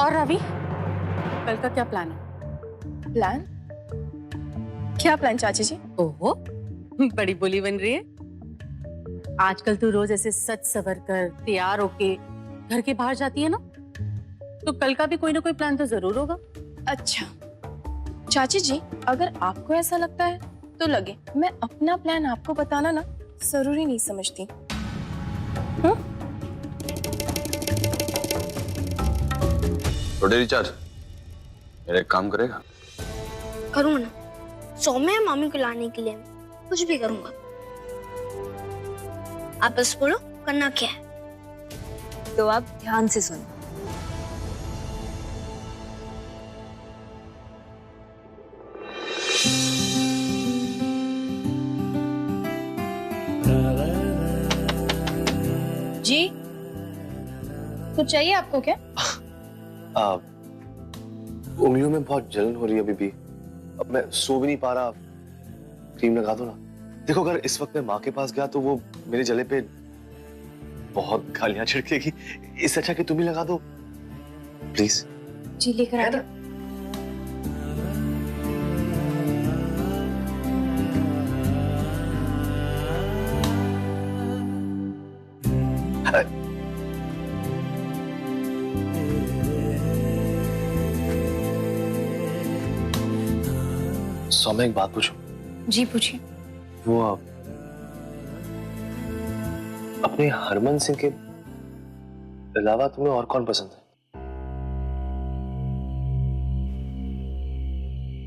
और रवि, कल का क्या प्लान है? प्लान? क्या प्लान चाची जी? ओहो, बड़ी बोली बन रही है। आजकल तू रोज ऐसे सच सवर कर तैयार होके घर के बाहर जाती है ना, तो कल का भी कोई ना कोई प्लान तो जरूर होगा। अच्छा चाची जी, अगर आपको ऐसा लगता है तो लगे, मैं अपना प्लान आपको बताना ना जरूरी नहीं समझती। रोटी रिचार्ज मेरा एक काम करेगा? करूँगा ना, सौम्य मामी को लाने के लिए कुछ भी करूँगा। आप बस बोलो करना क्या है। तो आप ध्यान से सुनो। जी कुछ चाहिए आपको क्या? उंगलियों में बहुत जलन हो रही है अभी भी। अब मैं सो भी नहीं पा रहा। क्रीम लगा दो ना। देखो अगर इस वक्त मैं माँ के पास गया तो वो मेरे जले पे बहुत गालियां छिड़केगी। इससे अच्छा कि तुम ही लगा दो प्लीज। जी लेकर आ दो। सौम्य एक बात पूछूं? जी पूछिए। वो अपने हरमन सिंह के अलावा तुम्हें और कौन पसंद है?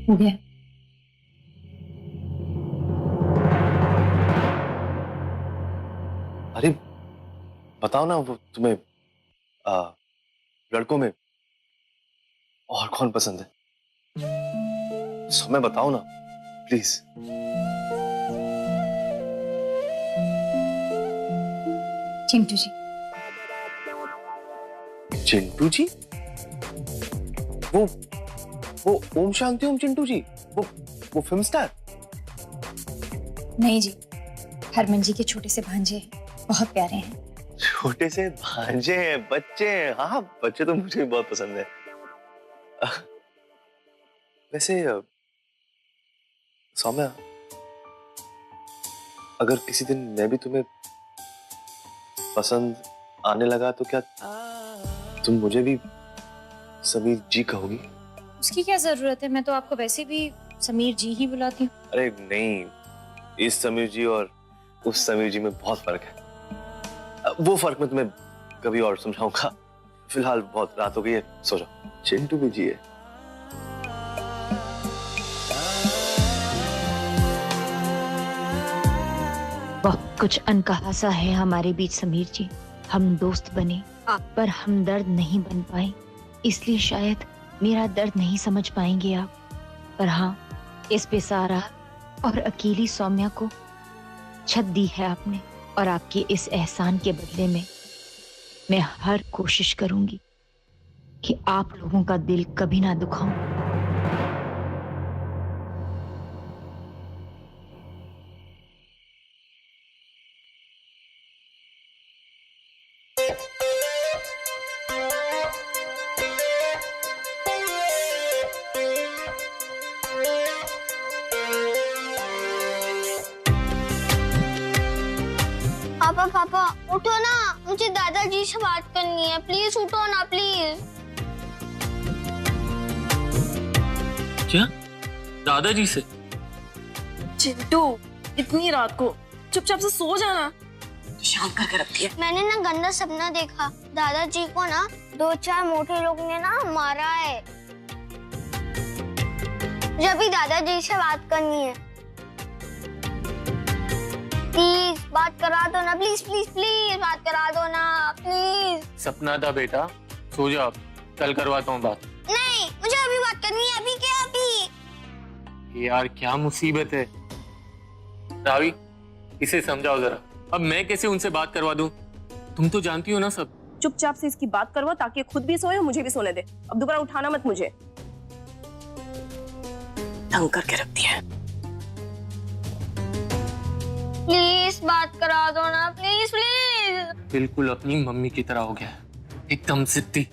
मुझे अरे बताओ ना, वो तुम्हें लड़कों में और कौन पसंद है? सौम्य बताओ ना प्लीज। चिंटू जी। चिंटू जी? वो ओम शांति ओम चिंटू जी, वो फिल्म स्टार? नहीं जी, हरमन जी के छोटे से भांजे बहुत प्यारे हैं। छोटे से भांजे हैं, बच्चे हैं। हाँ बच्चे तो मुझे भी बहुत पसंद है। वैसे सौम्या, अगर किसी दिन मैं भी तुम्हें पसंद आने लगा तो क्या तुम मुझे भी समीर जी कहोगी? उसकी क्या जरूरत है, मैं तो आपको वैसे भी समीर जी ही बुलाती हूँ। अरे नहीं, इस समीर जी और उस समीर जी में बहुत फर्क है। वो फर्क मैं तुम्हें कभी और समझाऊंगा। फिलहाल बहुत रात हो गई है, सो जाओ। चिंटू भी जी है। बहुत कुछ अनकहा सा है हमारे बीच समीर जी। हम दोस्त बने पर हमदर्द नहीं बन पाए, इसलिए शायद मेरा दर्द नहीं समझ पाएंगे आप। पर हाँ, इस बेसहारा और अकेली सौम्या को छत दी है आपने, और आपके इस एहसान के बदले में मैं हर कोशिश करूंगी कि आप लोगों का दिल कभी ना दुखाऊं। पापा पापा उठो ना, मुझे दादाजी से बात करनी है। प्लीज उठो ना प्लीज। क्या? दादाजी से? चिंटू इतनी रात को चुपचाप से सो जाना। शांत करके रखती है। मैंने ना गंदा सपना देखा। दादाजी को ना 2-4 मोटे लोग ने ना मारा है। जब भी दादाजी से बात करनी है, प्लीज बात करा दो ना। प्लीज प्लीज प्लीज बात करा दो ना प्लीज। सपना था बेटा, सो जा, कल करवाता हूँ बात। नहीं, मुझे अभी बात करनी है। अभी क्या अभी? यार क्या मुसीबत है रावी, इसे समझाओ जरा। अब मैं कैसे उनसे बात करवा दूं? तुम तो जानती हो ना सब। चुपचाप से इसकी बात करवा ताकि खुद भी सोए और मुझे भी सोने दे। अब दोबारा उठाना मत मुझे। तंग करके रखती है। प्लीज बात करा दो ना, प्लीज प्लीज। बिल्कुल अपनी मम्मी की तरह हो गया है, एकदम जिद्दी।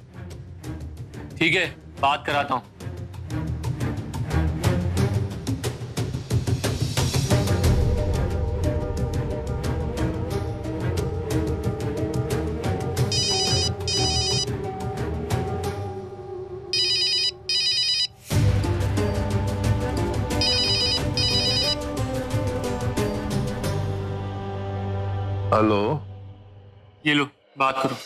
ठीक है, बात कराता हूँ। हेलो। ये लो, बात करो।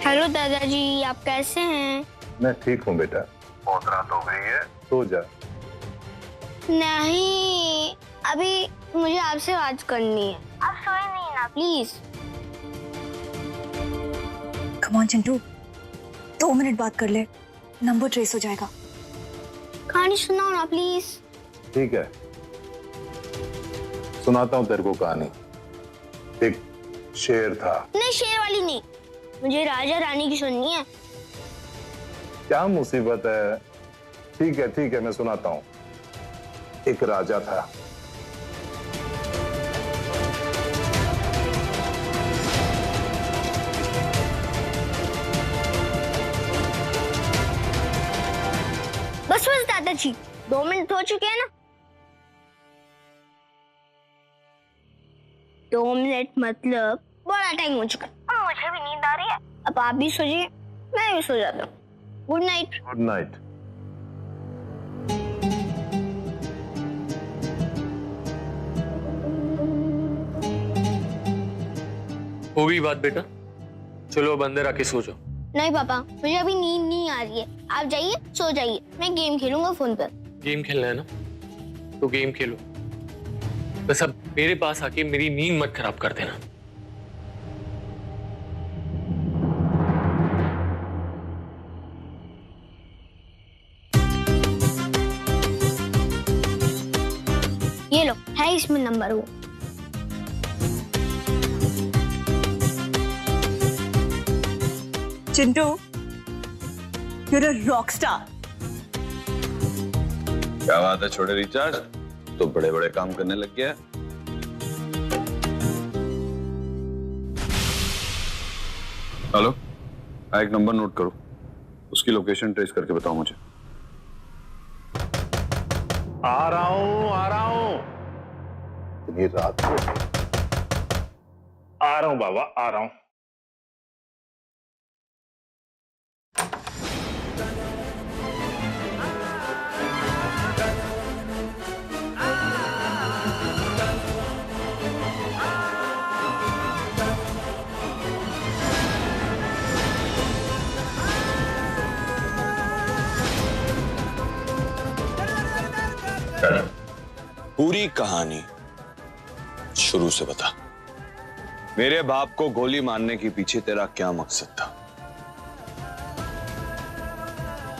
हेलो दादाजी, आप कैसे हैं? मैं ठीक हूँ बेटा। बहुत रात हो गई है, सो जा। नहीं, अभी मुझे आपसे बात करनी है। आप सोए नहीं ना, please. Come on Chintu, 2 minute बात कर ले, नंबर ट्रेस हो जाएगा। कहानी सुनाओ ना प्लीज। ठीक है, सुनाता हूँ तेरे को कहानी। एक शेर था। नहीं, शेर वाली नहीं, मुझे राजा रानी की सुननी है। क्या मुसीबत है? ठीक है, मैं सुनाता हूँ। एक राजा था। बस दादाजी, 2 मिनट हो चुके हैं ना। 2 मिनट मतलब बड़ा टाइम हो चुका है। अब मुझे भी नींद आ रही है। अब आप भी सो जाइए, मैं भी सो जाता हूँ। Good night. Good night. हो गई बात बेटा, चलो अब अंदर आके सो जाओ। नहीं पापा, मुझे अभी नींद नहीं आ रही है। आप जाइए, सो जाइए, मैं गेम खेलूंगा फोन पर। गेम खेलना है ना, तो गेम खेलो, बस अब मेरे पास आके मेरी नींद मत खराब कर देना। ये लो, है इसमें नंबर वो। Chintu, you're a rock star. क्या बात है छोटे रिचार्ज, तो बड़े बड़े काम करने लग गया। हेलो, एक नंबर नोट करो, उसकी लोकेशन ट्रेस करके बताओ मुझे। आ रहा हूँ। इतनी रात को आ रहा हूँ बाबा, आ रहा हूँ। पूरी कहानी शुरू से बता। मेरे बाप को गोली मारने के पीछे तेरा क्या मकसद था?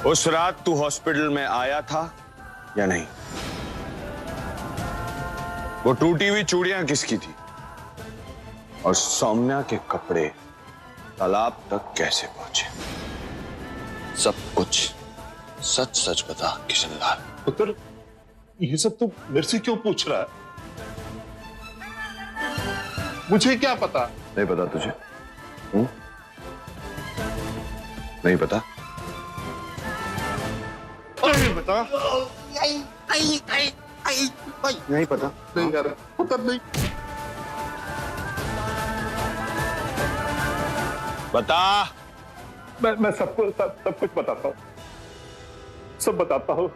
उस रात तू हॉस्पिटल में आया था या नहीं? वो टूटी हुई चूड़ियां किसकी थी? और सौम्या के कपड़े तालाब तक कैसे पहुंचे? सब कुछ सच सच बता किशनलाल। पुत्र, ये सब तू मेरे से क्यों पूछ रहा है? मुझे क्या पता? नहीं पता तुझे? नहीं पता? नहीं पता। नहीं पता? नहीं यार, पता नहीं। बता। मैं सब कुछ बताता हूँ, सब बताता हूँ।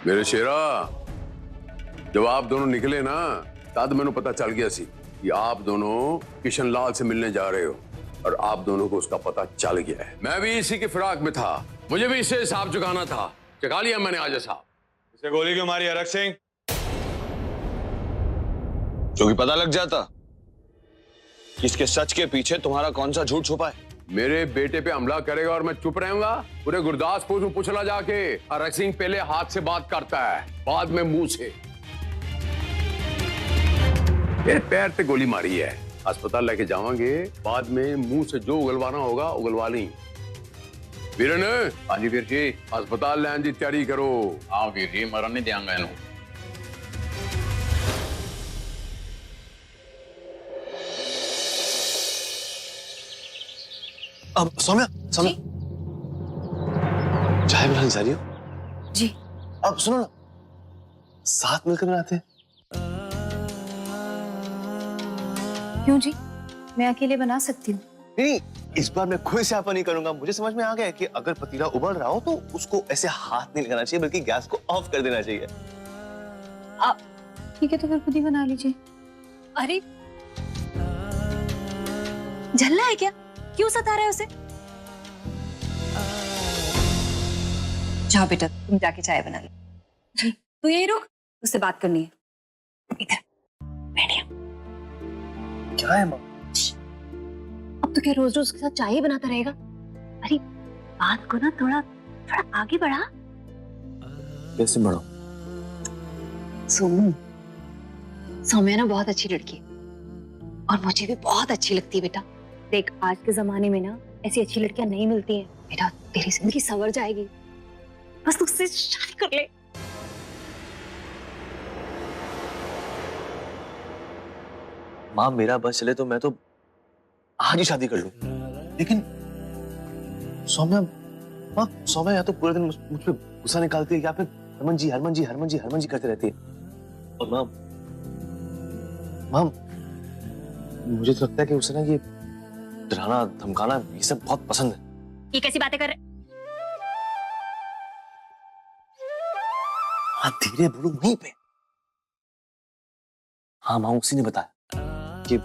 मेरे शेरा, जब आप दोनों निकले ना, तद मैंने पता चल गया सी कि आप दोनों किशन लाल से मिलने जा रहे हो, और आप दोनों को उसका पता चल गया है। मैं भी इसी की फिराक में था, मुझे भी इससे हिसाब चुकाना था। चुका लिया मैंने आज साहब। इसे गोली क्यों मारी हरक सिंह? क्योंकि पता लग जाता कि इसके सच के पीछे तुम्हारा कौन सा झूठ छुपा है। मेरे बेटे पे हमला करेगा और मैं चुप रहूंगा? पूरे गुरदासपुर में पूछना जाके। हर सिंह पहले हाथ से बात करता है, बाद में मुंह से। मेरे पैर पे गोली मारी है, अस्पताल लेके जावांगे, बाद में मुंह से जो उगलवाना होगा उगलवा ली। वीरन, हाँ जी वीर जी, अस्पताल लैन की तैयारी करो। हाँ वीर जी, मरन नहीं देंगे इन्हों। अब सौम्या, सौम्या, चाय बनाने जा रही हो? जी। अब सुनो ना, साथ मिलकर बनाते हैं। क्यों जी, मैं अकेले बना सकती हूँ। नहीं, इस बार मैं कोई स्यापा नहीं करूंगा। मुझे समझ में आ गया कि अगर पतीला उबल रहा हो तो उसको ऐसे हाथ नहीं लगाना चाहिए, बल्कि गैस को ऑफ कर देना चाहिए। ठीक है, तो फिर खुद ही बना लीजिए। अरे झल्ला है क्या? क्यों सता रहा है उसे? जाओ बेटा, तुम जाके चाय बना लो। जी, तू यही रुक, उससे बात करनी है। इधर बैठिए। क्या है माँ? अब तो क्या रोज रोज उसके साथ चाय ही बनाता रहेगा? अरे बात को ना थोड़ा थोड़ा आगे बढ़ा। कैसे बढ़ाऊं? सोनू, सौम्या ना बहुत अच्छी लड़की है और मुझे भी बहुत अच्छी लगती है बेटा। देख, आज के जमाने में ना ऐसी अच्छी लड़कियां नहीं मिलती हैं बेटा। तेरी जिंदगी संवर जाएगी, बस तू उससे शादी कर ले। माँ, मेरा बस चले तो मैं तो आज ही शादी कर लूं, लेकिन सौम्या, माँ, सौम्या या तो पूरे दिन मुझ पे गुस्सा निकालती है या फिर हरमन जी हरमन जी हरमन जी हरमन जी करती रहती है। और माँ, मुझे तो लगता है कि उसे ना ये डराना धमकाना ये सब बहुत पसंद है। ये कैसी बातें कर रहे? हाँ, धीरे बोलो वहीं पे। हाँ माँ, उसी ने बताया कि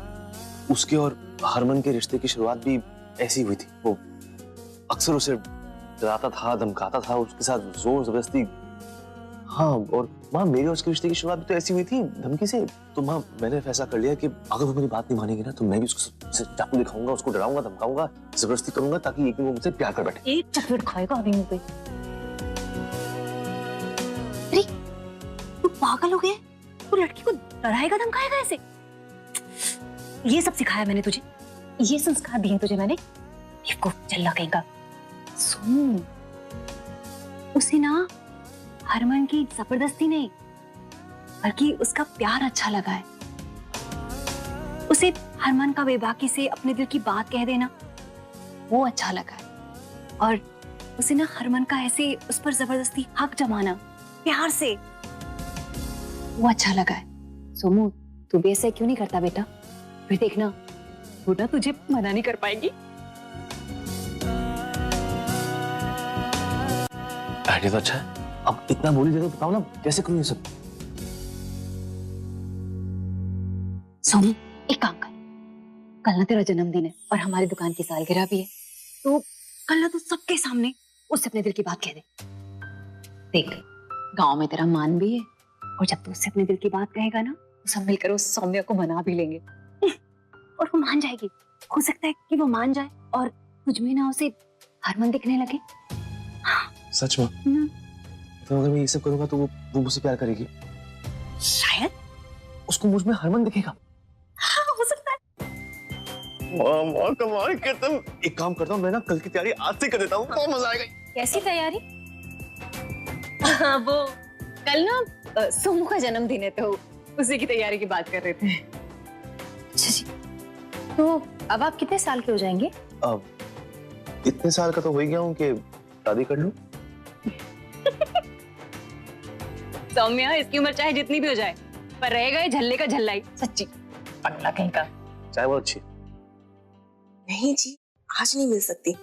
उसके और हरमन के रिश्ते की शुरुआत भी ऐसी हुई थी। वो अक्सर उसे डराता था, धमकाता था, उसके साथ जोर जबरदस्ती। हाँ, और माँ, मेरे और उसके रिश्ते की शुरुआत भी तो ऐसी हुई थी, धमकी से। तो माँ, मैंने फैसला कर लिया कि अगर वो मेरी बात नहीं मानेगी ना तो मैं भी उसको चाकू दिखाऊंगा, उसको डराऊंगा, धमकाऊंगा, जबरदस्ती करूंगा ताकि एक दिन वो मुझसे प्यार कर बैठे। एक चॉकलेट खाएगा अभी मुंह पे। अरे तू पागल हो गया? तू लड़की को डराएगा धमकाएगा ऐसे? ये सब सिखाया मैंने तुझे, ये संस्कार दिए तुझे मैंने? बेवकूफ चल्ला कहेगा। सुन, उसे ना हरमन की जबरदस्ती नहीं बल्कि उसका प्यार अच्छा लगा है। उसे हरमन का बेबाकी से अपने दिल की बात कह देना वो अच्छा लगा है। और उसे ना हरमन का ऐसे उस पर जबरदस्ती हक जमाना प्यार से वो अच्छा लगा है। सोमू, तू भी ऐसा क्यों नहीं करता बेटा? फिर देखना वो ना तुझे मना नहीं कर पाएगी। आइडिया तो अच्छा है। अब इतना बोली दे तो बताओ ना कैसे करूं ये सब। सोनू, एक काम कर, कल ना तेरा जन्मदिन है और हमारी दुकान की सालगिरह भी है, तो कल ना तू सबके सामने उससे अपने दिल की बात कह दे। देख, गांव में तेरा मान भी है और जब तू उससे अपने दिल की बात कहेगा ना तो सब मिलकर उस सौम्या को मना भी लेंगे और वो मान जाएगी। हो सकता है कि वो मान जाए और तुझ में ना उसे हरमन दिखने लगे। सच में? तो अगर मैं ये सब करूंगा तो वो मुझसे प्यार करेगी? शायद उसको मुझ में हरमन दिखेगा। हाँ, हो सकता है। माँ कमाल करता हूँ। एक काम करता हूँ, मैं ना कल की तैयारी आज से कर देता हूँ, बहुत मजा आएगा। कैसी तैयारी? वो कल ना सोमू का जन्मदिन है तो उसी की तैयारी की बात कर रहे थे। अच्छा जी, तो अब आप कितने साल के हो जाएंगे? अब इतने साल का तो हो ही गया हूँ कि शादी कर लूं। सौम्या, इसकी उम्र चाहे जितनी भी हो जाए पर रहेगा ये झल्ले का झल्ला ही। सच्ची पगला कहीं का। चाय बहुत अच्छी। नहीं जी, आज नहीं मिल सकती,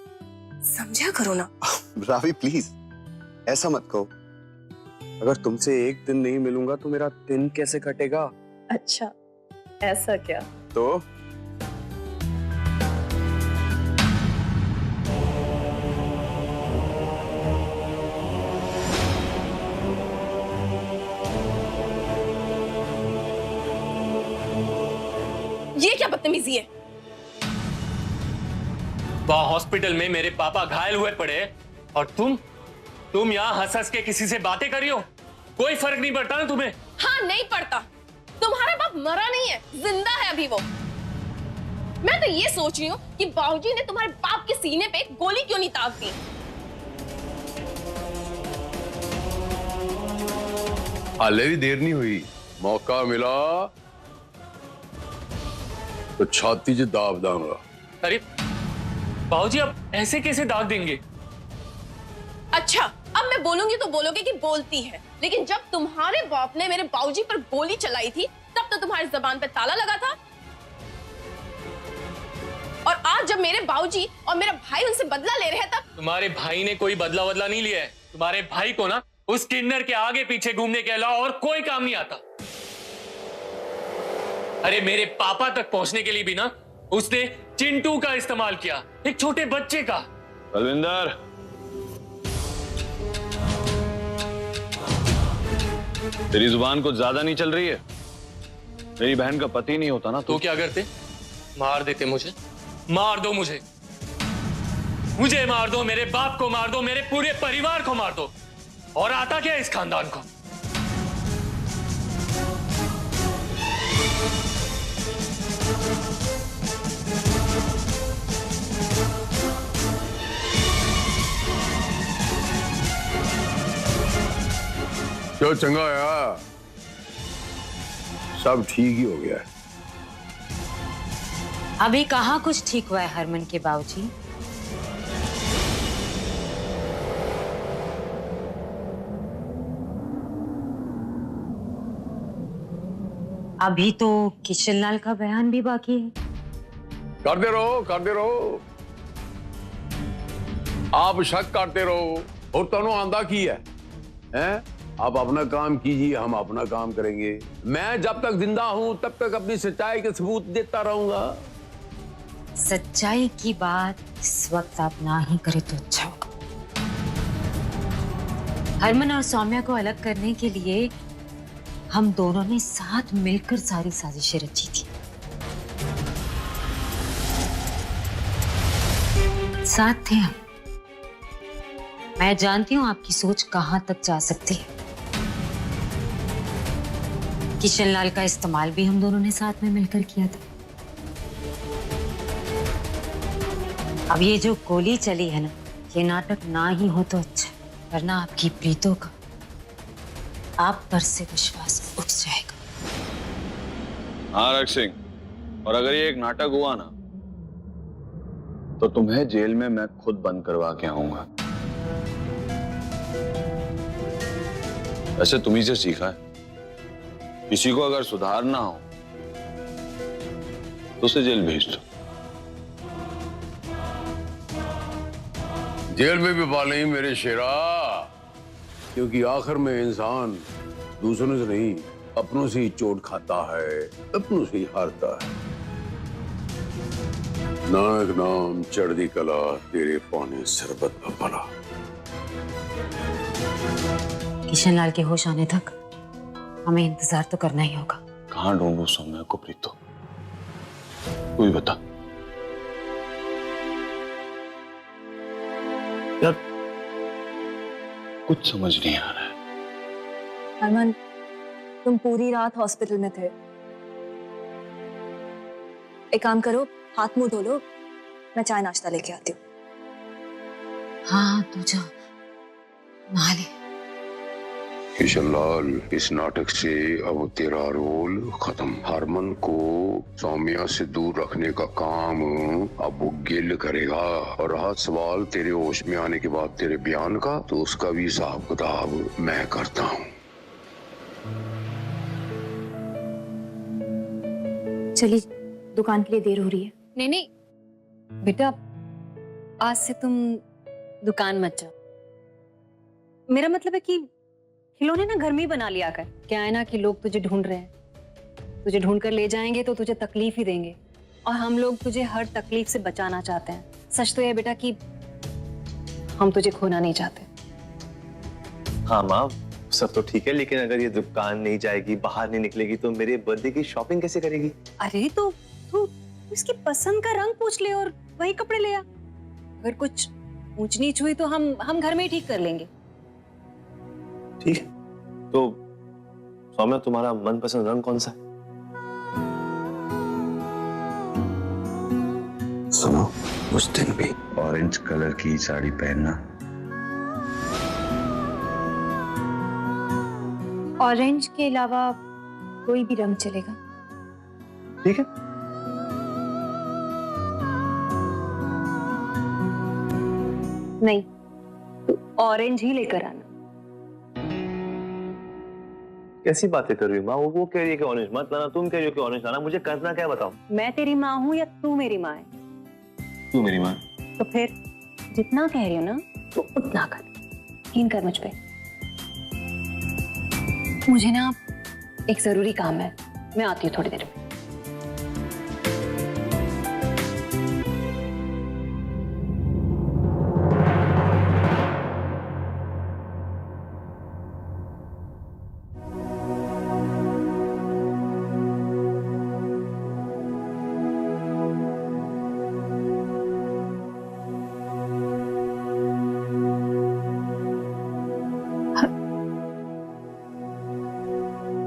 समझा करो ना। रावी प्लीज ऐसा मत कहो। अगर तुमसे एक दिन नहीं मिलूंगा तो मेरा दिन कैसे कटेगा? अच्छा, ऐसा क्या? तो ये क्या बदतमीजी है? वहां हॉस्पिटल में मेरे पापा घायल हुए पड़े और तुम यहाँ हंस हंस के किसी से बातें कर रही हो। कोई फर्क नहीं पड़ता ना तुम्हें? हाँ, नहीं पड़ता। तुम्हारा बाप मरा नहीं है, जिंदा है अभी वो। मैं तो ये सोच रही हूँ कि बाबूजी ने तुम्हारे बाप के सीने पे गोली क्यों नहीं ताक दी। हाले भी देर नहीं हुई, मौका मिला तो छाती से दाब दूंगा। अरे बाबूजी, अब ऐसे कैसे दाग देंगे? अच्छा, अब मैं बोलूंगी तो बोलोगे कि बोलती है, लेकिन जब तुम्हारे बाप ने मेरे बाबूजी पर गोली चलाई थी तब तो तुम्हारी जबान पे ताला लगा था। और आज जब मेरे बाबूजी और मेरा भाई उनसे बदला ले रहे हैं तब। तुम्हारे भाई ने कोई बदला नहीं लिया है। तुम्हारे भाई को ना उस किन्नर के आगे पीछे घूमने के अलावा और कोई काम नहीं आता। अरे मेरे पापा तक पहुंचने के लिए भी ना उसने चिंटू का इस्तेमाल किया, एक छोटे बच्चे का। बलविंदर, तेरी जुबान कुछ ज्यादा नहीं चल रही है? मेरी बहन का पति नहीं होता ना तो क्या करते? मार देते मुझे। मार दो मुझे मार दो, मेरे बाप को मार दो, मेरे पूरे परिवार को मार दो, और आता क्या इस खानदान को? क्यों चंगा आया? सब ठीक ही हो गया है। अभी कहाँ कुछ ठीक हुआ है हरमन के बाबूजी। अभी तो किशनलाल का बयान भी बाकी है। करते रहो। आप शक करते रहो और तनो आंदा की है, हैं? आप अपना काम कीजिए, हम अपना काम करेंगे। मैं जब तक जिंदा हूं तब तक अपनी सच्चाई के सबूत देता रहूंगा। सच्चाई की बात इस वक्त आप ना ही करें तो अच्छा होगा। हरमन और सौम्या को अलग करने के लिए हम दोनों ने साथ मिलकर सारी साजिशें रची थी। साथ थे हम। मैं जानती हूं आपकी सोच कहां तक जा सकती है। किशनलाल का इस्तेमाल भी हम दोनों ने साथ में मिलकर किया था। अब ये जो गोली चली है ना, ये नाटक ना ही हो तो अच्छा, वरना आपकी प्रीतों का आप पर से विश्वास उठ जाएगा। हाँ रख सिंह, और अगर ये एक नाटक हुआ ना तो तुम्हें जेल में मैं खुद बंद करवा के आऊंगा। ऐसे तुम्ही से सीखा है, किसी को अगर सुधारना हो तो उसे जेल भेज दो। जेल में भी पाले ही मेरे शेरा, क्योंकि आखिर में इंसान दूसरों से नहीं अपनों से ही चोट खाता है, अपनों से ही हारता है। नानक नाम चढ़दी कला, तेरे पाने सरबत भला। किशनलाल के होश आने तक हमें इंतजार तो करना ही होगा। कहाँ ढूंढूं सौम्या को प्रीतो? तू ही बता। यार कुछ समझ नहीं आ रहा है। हरमन, तुम पूरी रात हॉस्पिटल में थे। एक काम करो, हाथ मुंह धो लो, मैं चाय नाश्ता लेके आती हूँ। हाँ तू जा, नहा ले। किशनलाल, इस नाटक से अब तेरा रोल खत्म। हरमन को सौम्या से दूर रखने का काम अब वो गिल करेगा, और रहा सवाल तेरे होश में आने के बाद तेरे बयान का, तो उसका भी हिसाब किताब मैं करता हूँ। चलिए, दुकान के लिए देर हो रही है। नहीं बेटा, आज से तुम दुकान मत जाओ। मेरा मतलब है कि खिलौने ना घर में ही बना लिया कर। क्या है ना कि लोग तुझे ढूंढ रहे हैं, तुझे ढूंढ कर ले जाएंगे तो तुझे तकलीफ ही देंगे, और हम लोग तुझे हर तकलीफ से बचाना चाहते हैं। सच तो ये बेटा कि हम तुझे खोना नहीं चाहते। हाँ माँ, सब तो ठीक है, लेकिन अगर ये दुकान नहीं जाएगी, बाहर नहीं निकलेगी, तो मेरे बर्थडे की शॉपिंग कैसे करेगी? अरे तो तो इसकी पसंद का रंग पूछ ले और वही कपड़े ले आ। अगर कुछ ऊंच नीच हुई तो हम घर में ही ठीक कर लेंगे। ठीक है, तो सौम्या तुम्हारा मनपसंद रंग कौन सा है? सुनो, उस दिन भी ऑरेंज कलर की साड़ी पहनना। ऑरेंज के अलावा कोई भी रंग चलेगा। ठीक है। नहीं, तो ऑरेंज ही लेकर आना। कैसी बातें कर रही हो माँ? वो कह रही है कि ऑरेंज मत लाना, तुम कह रही हो कि ऑरेंज लाना। मुझे करना क्या बताओ? मैं तेरी माँ हूँ या तू मेरी माँ है? तू मेरी माँ। तो फिर जितना कह रही हो ना तो उतना कर, यकीन कर मुझ पे। मुझे ना एक जरूरी काम है, मैं आती हूँ थोड़ी देर में।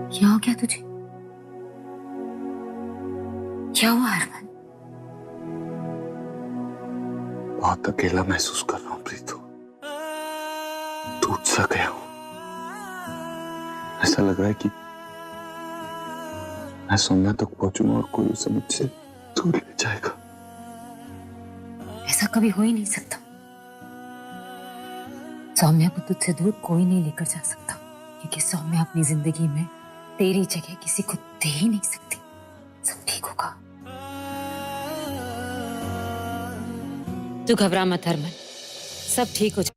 क्या हो गया तुझे? क्या हुआ अरमान? बहुत अकेला महसूस कर रहा हूं प्रीतू, टूट सा गया हूं। ऐसा लग रहा है कि मैं सौम्या तक पहुंचूंगा और कोई उसे मुझसे दूर ले जाएगा। ऐसा कभी हो ही नहीं सकता। सौम्या को तुझसे दूर कोई नहीं लेकर जा सकता, क्योंकि सौम्या अपनी जिंदगी में तेरी जगह किसी को दे ही नहीं सकती। सब ठीक होगा, तू घबरा मत हरमन, सब ठीक हो जाएगा।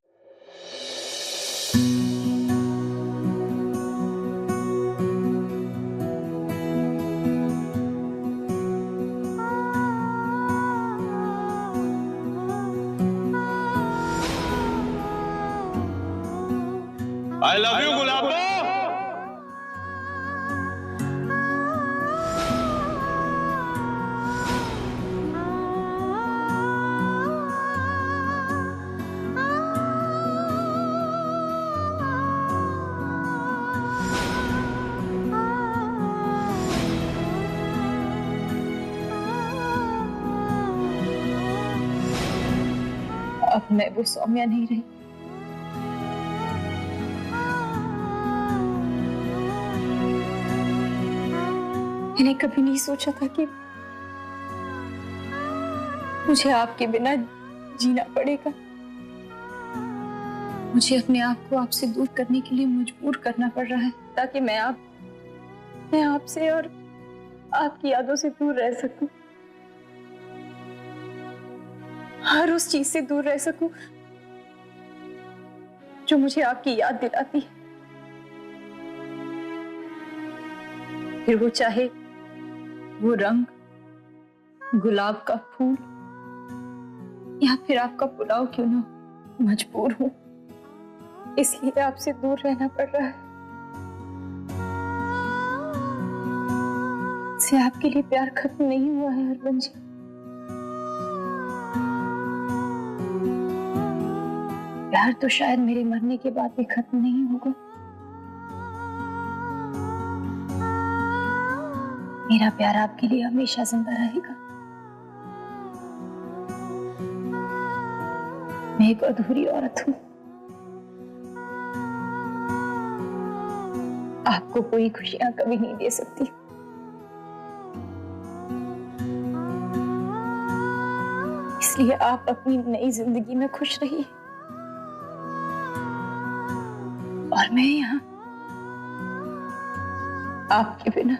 I love you गुलाबो। अब मैं वो सौम्या नहीं रही। मैंने कभी नहीं सोचा था कि मुझे आपके बिना जीना पड़ेगा। मुझे अपने आप को आपसे दूर करने के लिए मजबूर करना पड़ रहा है, ताकि मैं आपसे और आपकी यादों से दूर रह सकूं, हर उस चीज से दूर रह सकूं जो मुझे आपकी याद दिलाती है। फिर वो चाहे वो रंग, गुलाब का फूल या फिर आपका पुलाव क्यों ना, मजबूर हूं, इसलिए आपसे दूर रहना पड़ रहा है। से आपके लिए प्यार खत्म नहीं हुआ है हरबन जी। प्यार तो शायद मेरे मरने के बाद भी खत्म नहीं होगा। मेरा प्यार आपके लिए हमेशा जिंदा रहेगा। मैं एक अधूरी औरत हूं, आपको कोई खुशियां कभी नहीं दे सकती। इसलिए आप अपनी नई जिंदगी में खुश रहिए और मैं यहाँ आपके बिना